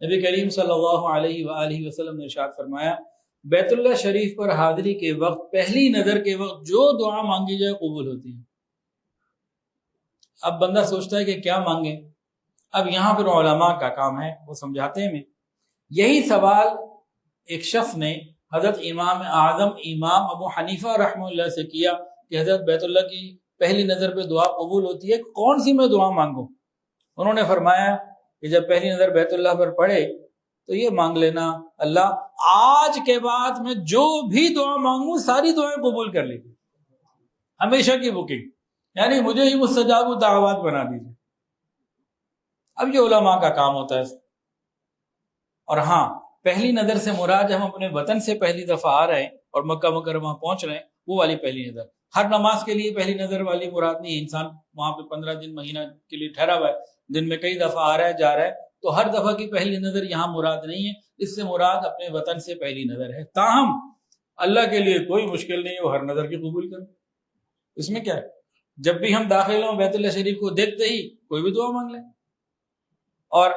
نبی کریم صلی اللہ علیہ وآلہ وسلم نے ارشاد فرمایا بیت اللہ شریف پر حاضری کے وقت پہلی نظر کے وقت جو دعا مانگی جائے قبول ہوتی ہے۔ اب بندہ سوچتا ہے کہ کیا مانگے، اب یہاں پر علماء کا کام ہے، وہ سمجھاتے ہیں۔ یہی سوال ایک شخص نے حضرت امام اعظم امام ابو حنیفہ رحمہ اللہ سے کیا کہ حضرت بیت اللہ کی پہلی نظر پہ دعا قبول ہوتی ہے، کون سی میں دعا مانگوں؟ انہوں نے فرمایا کہ جب پہلی نظر بیت اللہ پر پڑے تو یہ مانگ لینا، اللہ آج کے بعد میں جو بھی دعا مانگوں ساری دعائیں قبول کر لیجیے، ہمیشہ کی بکنگ، یعنی مجھے ہی مستجاب الدعوات بنا دیجیے۔ اب یہ علماء کا کام ہوتا ہے۔ اور ہاں، پہلی نظر سے مراد ہم اپنے وطن سے پہلی دفعہ آ رہے ہیں اور مکہ مکرمہ پہنچ رہے ہیں، وہ والی پہلی نظر۔ ہر نماز کے لیے پہلی نظر والی مراد نہیں ہے، انسان وہاں پہ 15 دن مہینہ کے لیے ٹھہرا ہوا ہے، دن میں کئی دفعہ آ رہا ہے جا رہا ہے، تو ہر دفعہ کی پہلی نظر یہاں مراد نہیں ہے، اس سے مراد اپنے وطن سے پہلی نظر ہے۔ تاہم اللہ کے لیے کوئی مشکل نہیں ہے، وہ ہر نظر کی قبول کرے، اس میں کیا ہے؟ جب بھی ہم داخل ہوں بیت اللہ شریف کو دیکھتے ہی کوئی بھی دعا مانگ لیں۔ اور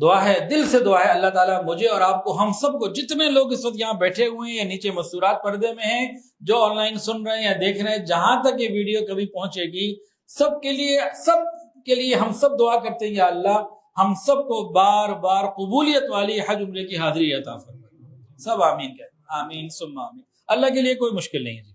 دعا ہے، دل سے دعا ہے، اللہ تعالیٰ مجھے اور آپ کو، ہم سب کو، جتنے لوگ اس وقت یہاں بیٹھے ہوئے ہیں یا نیچے مستورات پردے میں ہیں، جو آن لائن سن رہے ہیں یا دیکھ رہے ہیں، جہاں تک یہ ویڈیو کبھی پہنچے گی، سب کے لیے ہم سب دعا کرتے ہیں، یا اللہ ہم سب کو بار بار قبولیت والی حج عمرے کی حاضری عطا فرمائے۔ سب آمین کہتے ہیں، آمین ثم آمین۔ اللہ کے لیے کوئی مشکل نہیں ہے جی۔